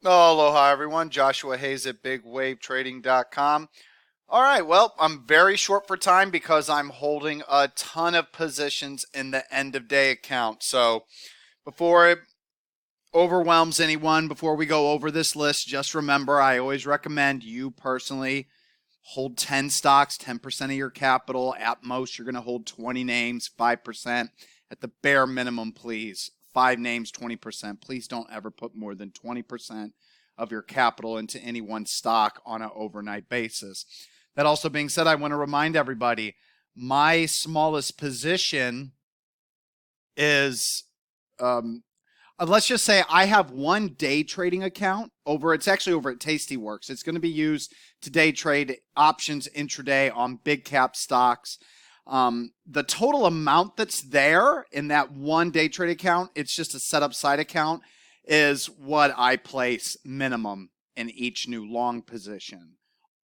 Oh, aloha, everyone. Joshua Hayes at BigWaveTrading.com. All right, well, I'm very short for time because I'm holding a ton of positions in the end of day account. So before it overwhelms anyone, before we go over this list, just remember I always recommend you personally hold 10 stocks, 10% of your capital. At most, you're going to hold 20 names, 5%. At the bare minimum, please. 5 names, 20%. Please don't ever put more than 20% of your capital into any one stock on an overnight basis. That also being said, I want to remind everybody, my smallest position is, let's just say I have one day trading account it's actually over at Tastyworks. It's going to be used to day trade options intraday on big cap stocks. The total amount that's there in that one day trade account, it's just a setup side account, is what I place minimum in each new long position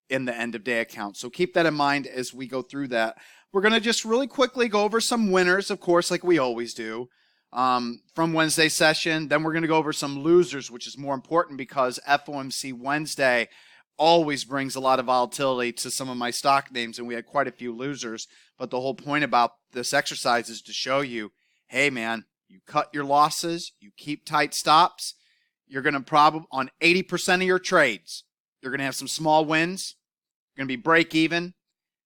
in the end of day account. So keep that in mind as we go through that. We're going to just really quickly go over some winners, of course, like we always do, from Wednesday session. Then we're going to go over some losers, which is more important because FOMC Wednesday always brings a lot of volatility to some of my stock names, and we had quite a few losers. But the whole point about this exercise is to show you, hey man, you cut your losses, you keep tight stops, you're going to probably, on 80% of your trades, you're going to have some small wins, you're going to be break even,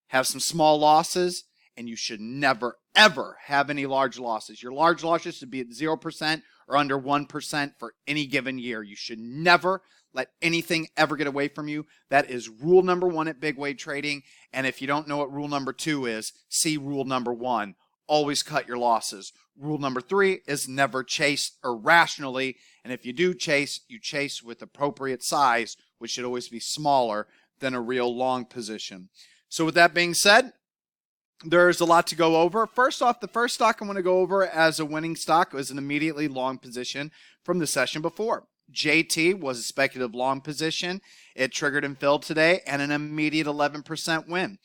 have some small losses, and you should never, ever have any large losses. Your large losses should be at 0% or under 1% for any given year. You should never let anything ever get away from you. That is rule number 1 at Big Wave Trading. And if you don't know what rule number 2 is, see rule number 1. Always cut your losses. Rule number 3 is never chase irrationally. And if you do chase, you chase with appropriate size, which should always be smaller than a real long position. So with that being said, there's a lot to go over. First off, the first stock I want to go over as a winning stock was an immediately long position from the session before. JT was a speculative long position. It triggered and filled today and an immediate 11% win.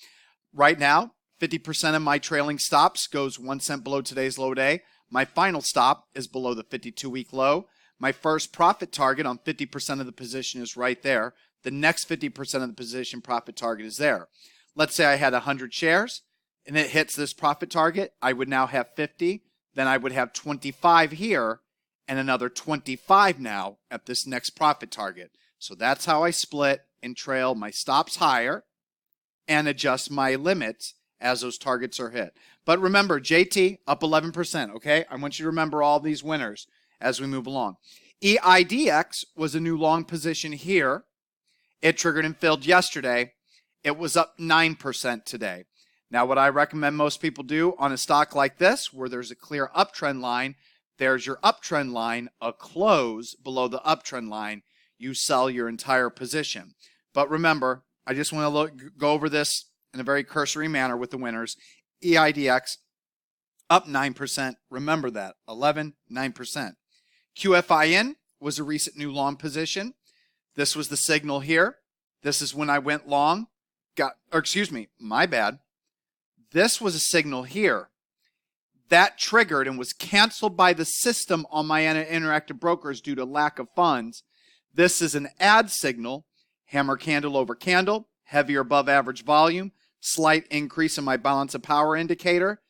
Right now, 50% of my trailing stops goes 1 cent below today's low day. My final stop is below the 52-week low. My first profit target on 50% of the position is right there. The next 50% of the position profit target is there. Let's say I had 100 shares and it hits this profit target. I would now have 50. Then I would have 25 here and another 25 now at this next profit target. So that's how I split and trail my stops higher and adjust my limits as those targets are hit. But remember, JT up 11%, okay? I want you to remember all these winners as we move along. EIDX was a new long position here. It triggered and filled yesterday. It was up 9% today. Now, what I recommend most people do on a stock like this, where there's a clear uptrend line, there's your uptrend line, a close below the uptrend line, you sell your entire position. But remember, I just want to go over this in a very cursory manner with the winners. EIDX up 9%. Remember that, 11, 9%. QFIN was a recent new long position. This was the signal here. This is when I went long. My bad. This was a signal here. That triggered and was canceled by the system on my interactive brokers due to lack of funds. This is an add signal. Hammer candle over candle. Heavier above average volume. Slight increase in my balance of power indicator.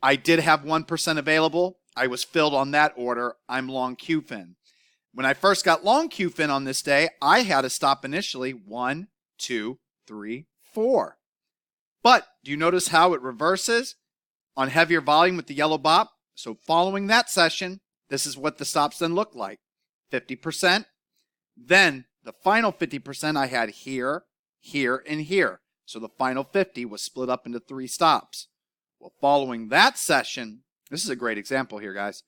I did have 1% available. I was filled on that order. I'm long QFIN. When I first got long QFIN on this day, I had a stop initially 1, 2, 3, 4. But do you notice how it reverses on heavier volume with the yellow bop? So following that session, this is what the stops then look like. 50%. Then the final 50% I had here, here, and here. So the final 50 was split up into 3 stops. Well, following that session, this is a great example here, guys.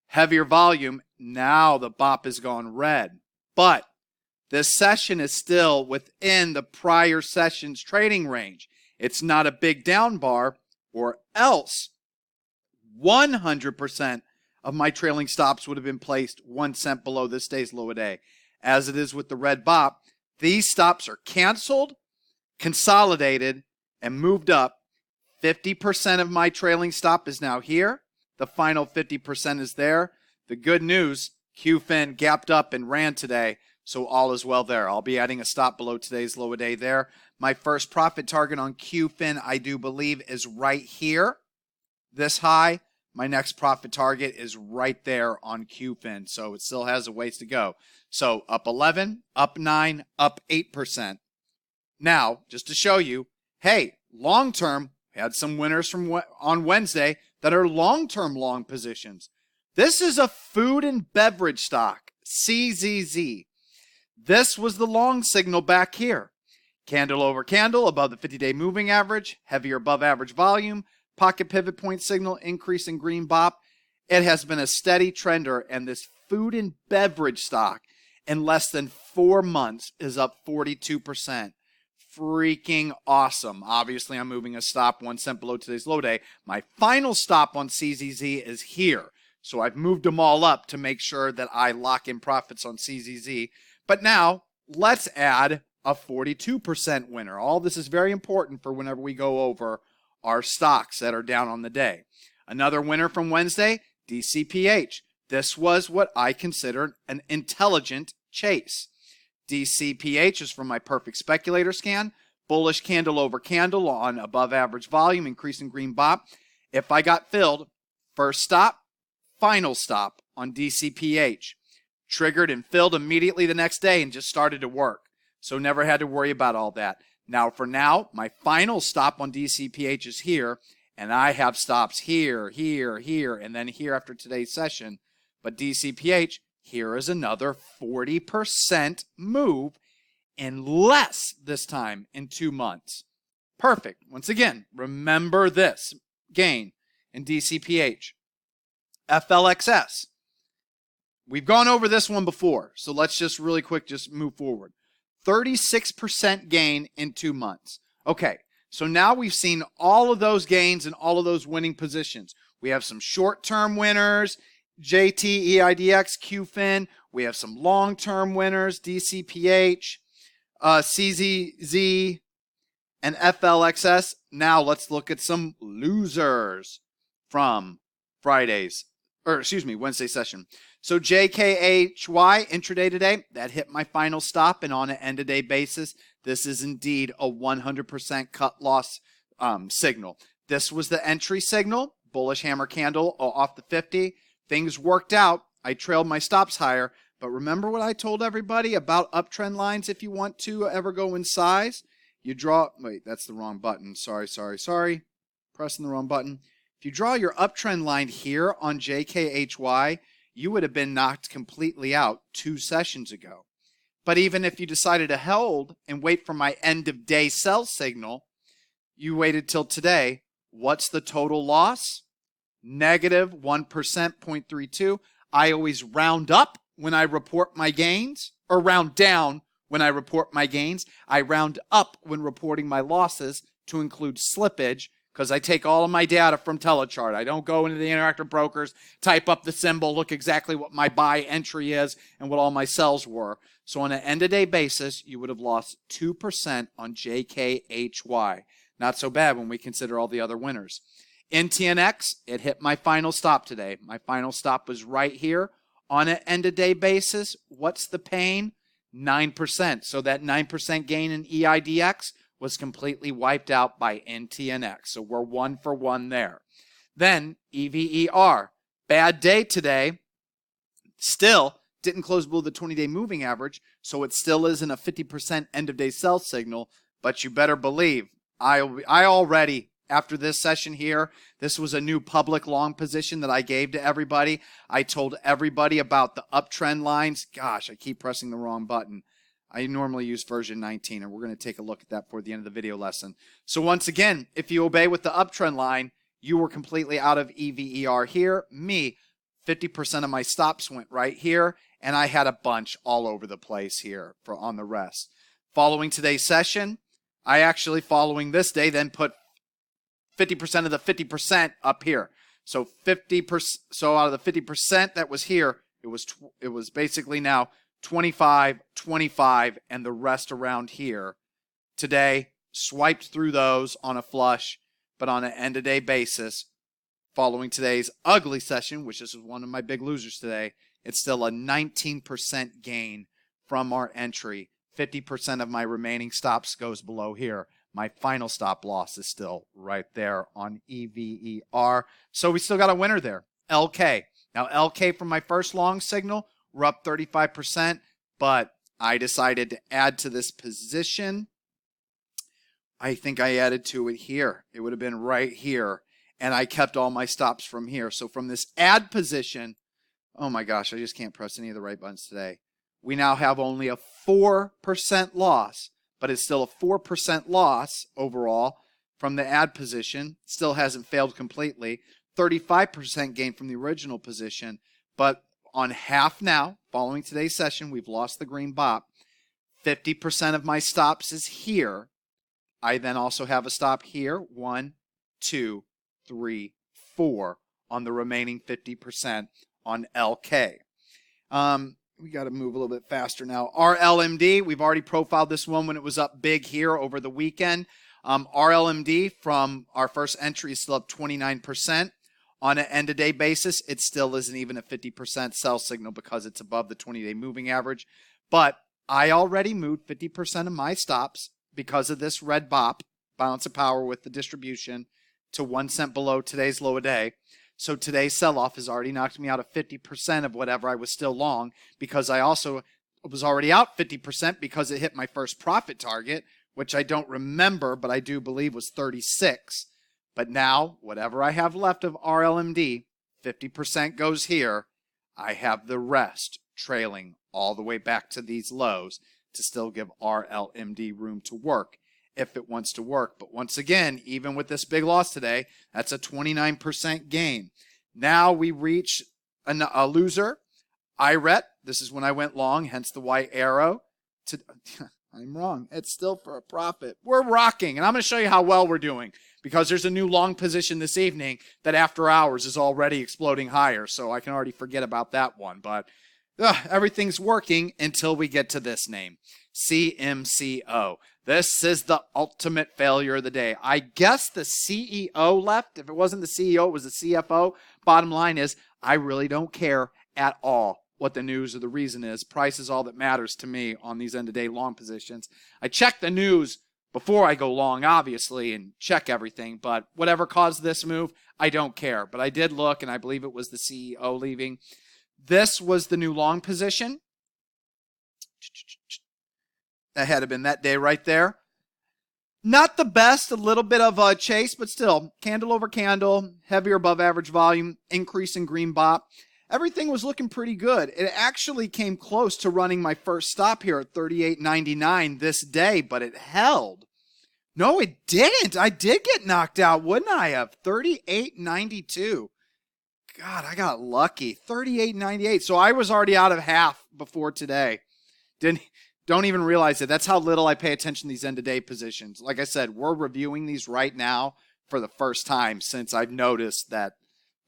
Heavier volume, now the bop has gone red. But this session is still within the prior session's trading range. It's not a big down bar, or else 100% of my trailing stops would have been placed 1 cent below this day's low a day. As it is with the red bop, these stops are canceled, consolidated, and moved up. 50% of my trailing stop is now here. The final 50% is there. The good news, QFIN gapped up and ran today, so all is well there. I'll be adding a stop below today's low of day there. My first profit target on QFIN, I do believe, is right here, this high. My next profit target is right there on QFIN, so it still has a ways to go. So up 11, up 9, up 8%. Now, just to show you, hey, long-term, had some winners from on Wednesday that are long-term long positions. This is a food and beverage stock, CZZ. This was the long signal back here. Candle over candle above the 50-day moving average, heavier above average volume, pocket pivot point signal, increase in green bop. It has been a steady trender, and this food and beverage stock in less than 4 months is up 42%. Freaking awesome. Obviously, I'm moving a stop 1 cent below today's low day. My final stop on CZZ is here. So I've moved them all up to make sure that I lock in profits on CZZ. But now let's add a 42% winner. All this is very important for whenever we go over our stocks that are down on the day. Another winner from Wednesday, DCPH. This was what I considered an intelligent chase. DCPH is from my perfect speculator scan. Bullish candle over candle on above average volume, increasing green bop. If I got filled, first stop, final stop on DCPH. Triggered and filled immediately the next day and just started to work. So never had to worry about all that. Now for now, my final stop on DCPH is here, and I have stops here, here, here, and then here after today's session. But DCPH, here is another 40% move in less this time in 2 months. Perfect. Once again, remember this gain in DCPH. FLXS. We've gone over this one before, so let's just really quick just move forward. 36% gain in 2 months. Okay, so now we've seen all of those gains and all of those winning positions. We have some short-term winners, JT, EIDX, QFIN. We have some long-term winners, DCPH, CZZ, and FLXS. Now let's look at some losers from Wednesday session. So JKHY intraday today, that hit my final stop, and on an end-of-day basis, this is indeed a 100% cut loss signal. This was the entry signal, bullish hammer candle off the 50. Things worked out. I trailed my stops higher, but remember what I told everybody about uptrend lines if you want to ever go in size? You draw, wait, that's the wrong button. Sorry. Pressing the wrong button. If you draw your uptrend line here on JKHY, you would have been knocked completely out 2 sessions ago. But even if you decided to hold and wait for my end of day sell signal, you waited till today. What's the total loss? Negative 1%, 0.32. I always round up when I report my gains, or round down when I report my gains. I round up when reporting my losses to include slippage, because I take all of my data from Telechart. I don't go into the Interactive Brokers, type up the symbol, look exactly what my buy entry is and what all my sells were. So on an end-of-day basis, you would have lost 2% on JKHY. Not so bad when we consider all the other winners. NTNX, it hit my final stop today. My final stop was right here. On an end-of-day basis, what's the pain? 9%. So that 9% gain in EIDX was completely wiped out by NTNX. So we're 1 for 1 there. Then EVER, bad day today. Still didn't close below the 20-day moving average, so it still isn't a 50% end-of-day sell signal, but you better believe I already, after this session here, this was a new public long position that I gave to everybody. I told everybody about the uptrend lines. Gosh, I keep pressing the wrong button. I normally use version 19, and we're going to take a look at that for the end of the video lesson. So once again, if you obey with the uptrend line, you were completely out of EVER here. Me, 50% of my stops went right here, and I had a bunch all over the place here on the rest. Following today's session, I actually, following this day, then put 50% of the 50% up here. So 50%. So out of the 50% that was here, it was basically now 25, 25, and the rest around here. Today, swiped through those on a flush, but on an end-of-day basis, following today's ugly session, which is one of my big losers today, it's still a 19% gain from our entry. 50% of my remaining stops goes below here. My final stop loss is still right there on EVER. So we still got a winner there. LK. Now LK from my first long signal, we're up 35%, but I decided to add to this position. I think I added to it here. It would have been right here. And I kept all my stops from here. So from this add position, oh my gosh, I just can't press any of the right buttons today. We now have only a 4% loss, but it's still a 4% loss overall from the add position. Still hasn't failed completely. 35% gain from the original position, but on half now, following today's session, we've lost the green bop. 50% of my stops is here. I then also have a stop here. 1, 2, 3, 4 on the remaining 50% on LK. We got to move a little bit faster now. RLMD, we've already profiled this one when it was up big here over the weekend. RLMD from our first entry is still up 29%. On an end-of-day basis, it still isn't even a 50% sell signal because it's above the 20-day moving average. But I already moved 50% of my stops because of this red bop, balance of power with the distribution, to 1 cent below today's low a day. So today's sell-off has already knocked me out of 50% of whatever I was still long, because I also was already out 50% because it hit my first profit target, which I don't remember, but I do believe was 36. But now, whatever I have left of RLMD, 50% goes here. I have the rest trailing all the way back to these lows to still give RLMD room to work if it wants to work. But once again, even with this big loss today, that's a 29% gain. Now we reach a loser, IRET. This is when I went long, hence the white arrow. I'm wrong. It's still for a profit. We're rocking, and I'm going to show you how well we're doing, because there's a new long position this evening that after hours is already exploding higher, so I can already forget about that one. But everything's working until we get to this name, CMCO. This is the ultimate failure of the day. I guess the CEO left. If it wasn't the CEO, it was the CFO. Bottom line is, I really don't care at all what the news or the reason is. Price is all that matters to me on these end-of-day long positions. I check the news before I go long, obviously, and check everything. But whatever caused this move, I don't care. But I did look, and I believe it was the CEO leaving. This was the new long position. That had to have been that day right there. Not the best, a little bit of a chase, but still, candle over candle, heavier above average volume, increase in green bop. Everything was looking pretty good. It actually came close to running my first stop here at 38.99 this day, but it held. No, it didn't. I did get knocked out, wouldn't I have? 38.92. God, I got lucky. 38.98. So I was already out of half before today. Don't even realize it. That's how little I pay attention to these end-of-day positions. Like I said, we're reviewing these right now for the first time since I've noticed that,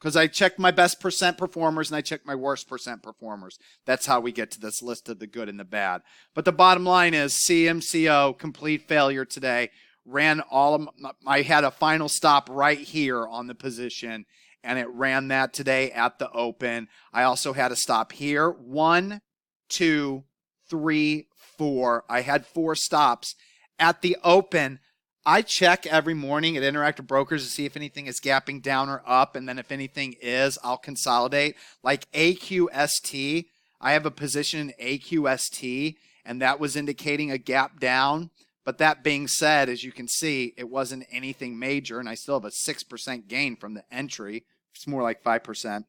because I checked my best percent performers and I checked my worst percent performers. That's how we get to this list of the good and the bad. But the bottom line is CMCO, complete failure today. Ran all of I had a final stop right here on the position, and it ran that today at the open. I also had a stop here. 1, 2, 3, 4. I had 4 stops at the open. I check every morning at Interactive Brokers to see if anything is gapping down or up, and then if anything is, I'll consolidate. Like AQST, I have a position in AQST, and that was indicating a gap down. But that being said, as you can see, it wasn't anything major, and I still have a 6% gain from the entry. It's more like 5%.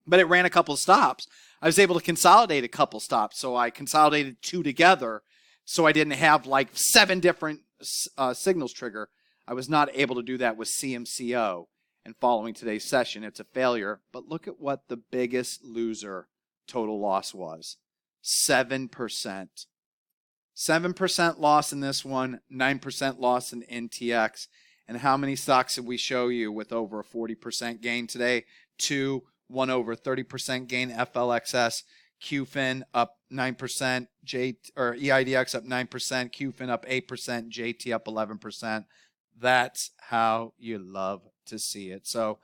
But it ran a couple of stops. I was able to consolidate a couple stops, so I consolidated 2 together, so I didn't have like 7 different signals trigger. I was not able to do that with CMCO. And following today's session, it's a failure. But look at what the biggest loser total loss was. 7%. 7% loss in this one, 9% loss in NTX. And how many stocks did we show you with over a 40% gain today? 2, 1 over 30% gain, FLXS, QFIN up 9%, EIDX up 9%, QFIN up 8%, JT up 11%. That's how you love to see it. So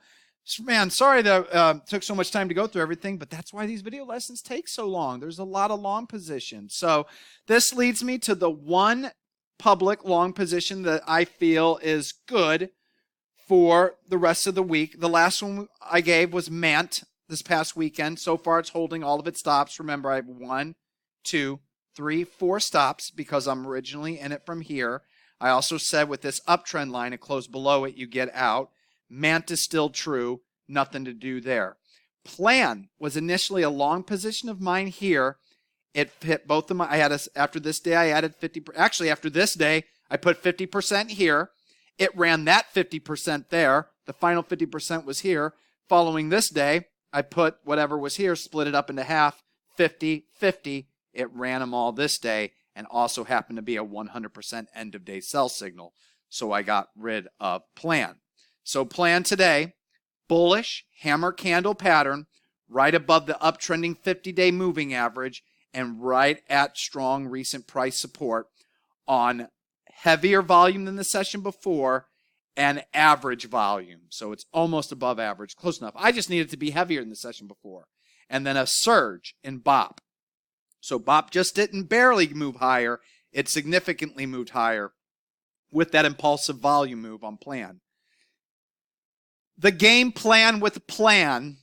Man, sorry that took so much time to go through everything, but that's why these video lessons take so long. There's a lot of long positions. So this leads me to the one public long position that I feel is good for the rest of the week. The last one I gave was MANT this past weekend. So far, it's holding all of its stops. Remember, I have 1, 2, 3, 4 stops because I'm originally in it from here. I also said with this uptrend line, it closed below it, you get out. MANT is still true. Nothing to do there. Plan was initially a long position of mine here. It hit both of my, after this day, I added 50, actually after this day, I put 50% here. It ran that 50% there. The final 50% was here. Following this day, I put whatever was here, split it up into half, 50, 50. It ran them all this day and also happened to be a 100% end of day sell signal. So I got rid of plan. So plan today, bullish hammer candle pattern right above the uptrending 50-day moving average and right at strong recent price support on heavier volume than the session before and average volume. So it's almost above average, close enough. I just need it to be heavier than the session before. And then a surge in BOP. So BOP just didn't barely move higher. It significantly moved higher with that impulsive volume move on plan. The game plan with plan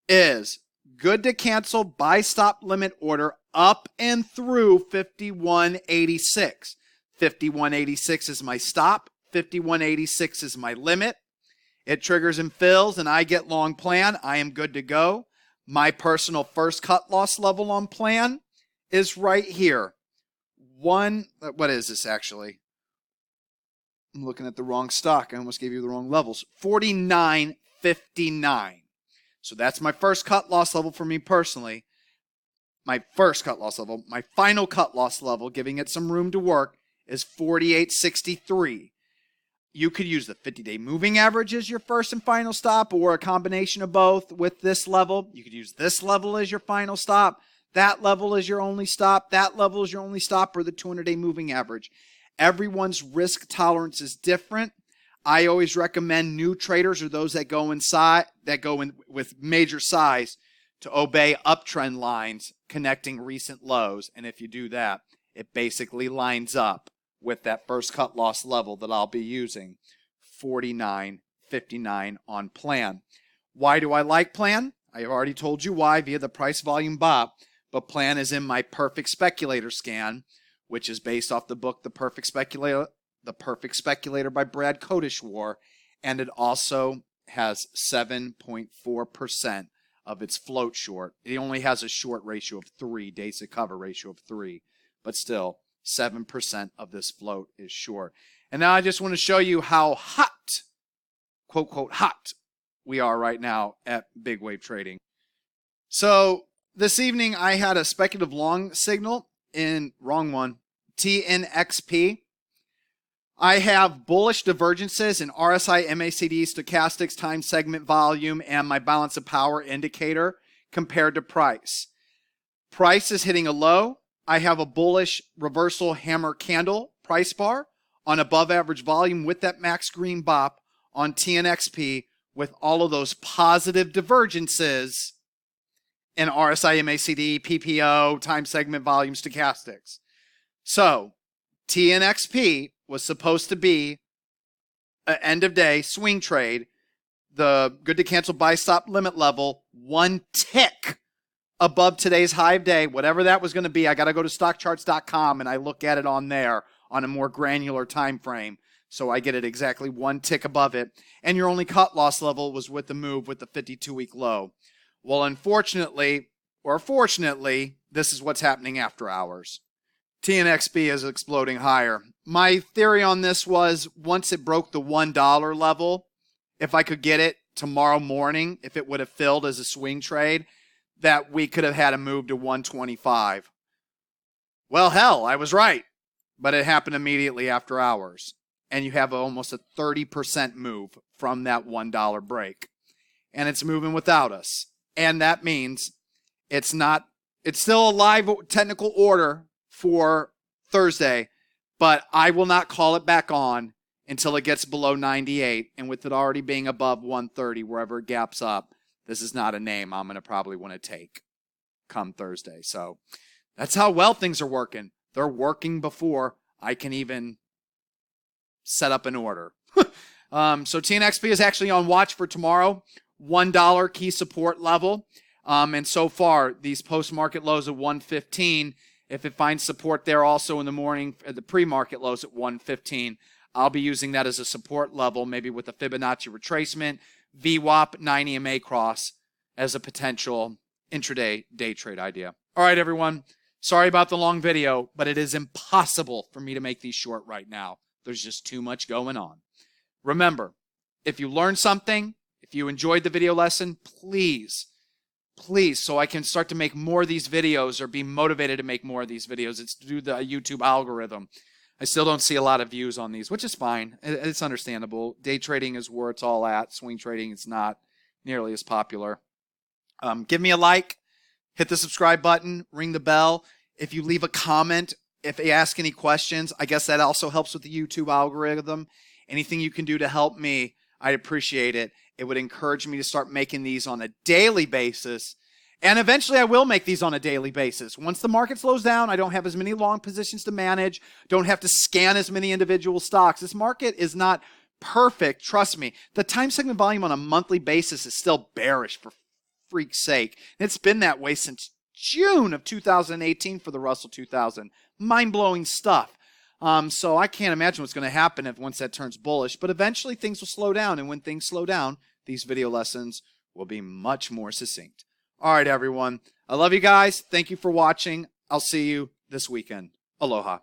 is good to cancel buy stop limit order up and through 5186. 5186 is my stop. 5186 is my limit. It triggers and fills and I get long plan. I am good to go. My personal first cut loss level on plan is right here. What is this actually? I'm looking at the wrong stock. I almost gave you the wrong levels. 49.59. So that's my first cut loss level for me personally. My first cut loss level. My final cut loss level, giving it some room to work, is 48.63. You could use the 50-day moving average as your first and final stop or a combination of both with this level. You could use this level as your final stop. That level is your only stop. That level is your only stop, or the 200-day moving average. Everyone's risk tolerance is different. I always recommend new traders or those that go in with major size to obey uptrend lines connecting recent lows. And if you do that, it basically lines up with that first cut loss level that I'll be using, 49.59 on plan. Why do I like plan? I have already told you why via the price volume BOP, but plan is in my perfect speculator scan, which is based off the book The Perfect Speculator by Brad Kodeshwar, and it also has 7.4% of its float short. It only has a short ratio of 3, days to cover ratio of 3, but still 7% of this float is short. And now I just want to show you how hot, quote, quote, hot we are right now at big wave trading. So this evening I had a speculative long signal in, wrong one, TNXP. I have bullish divergences in RSI, MACD, stochastics, time segment volume, and my balance of power indicator compared to price. Price is hitting a low. I have a bullish reversal hammer candle price bar on above average volume with that max green BOP on TNXP with all of those positive divergences in RSI, MACD, PPO, time segment volume, stochastics. So TNXP was supposed to be an end of day swing trade, the good to cancel buy stop limit level, 1 tick above today's high of day, whatever that was going to be. I got to go to stockcharts.com and I look at it on there on a more granular time frame. So I get it exactly 1 tick above it. And your only cut loss level was with the move with the 52-week low. Well, unfortunately, or fortunately, this is what's happening after hours. TNXP is exploding higher. My theory on this was once it broke the $1 level, if I could get it tomorrow morning, if it would have filled as a swing trade, that we could have had a move to 125. Well, hell, I was right. But it happened immediately after hours. And you have almost a 30% move from that $1 break. And it's moving without us. And that means it's still a live technical order for Thursday, but I will not call it back on until it gets below 98. And with it already being above 130, wherever it gaps up, this is not a name I'm going to probably want to take come Thursday. So that's how well things are working. They're working before I can even set up an order. So TNXP is actually on watch for tomorrow. $1 key support level. And so far, these post-market lows at 115, if it finds support there also in the morning, at the pre-market lows at 115, I'll be using that as a support level, maybe with a Fibonacci retracement, VWAP, 9 EMA cross as a potential intraday day trade idea. All right, everyone. Sorry about the long video, but it is impossible for me to make these short right now. There's just too much going on. Remember, if you learned something, if you enjoyed the video lesson, please, so I can start to make more of these videos or be motivated to make more of these videos, it's through the YouTube algorithm. I still don't see a lot of views on these, which is fine. It's understandable. Day trading is where it's all at. Swing trading is not nearly as popular. Give me a like, hit the subscribe button, ring the bell. If you leave a comment, if they ask any questions, I guess that also helps with the YouTube algorithm. Anything you can do to help me, I'd appreciate it. It would encourage me to start making these on a daily basis. And eventually I will make these on a daily basis. Once the market slows down, I don't have as many long positions to manage, don't have to scan as many individual stocks. This market is not perfect, trust me. The time segment volume on a monthly basis is still bearish, for freak's sake. It's been that way since June of 2018 for the Russell 2000. Mind-blowing stuff. So I can't imagine what's going to happen once that turns bullish, but eventually things will slow down, and when things slow down, these video lessons will be much more succinct. All right, everyone. I love you guys. Thank you for watching. I'll see you this weekend. Aloha.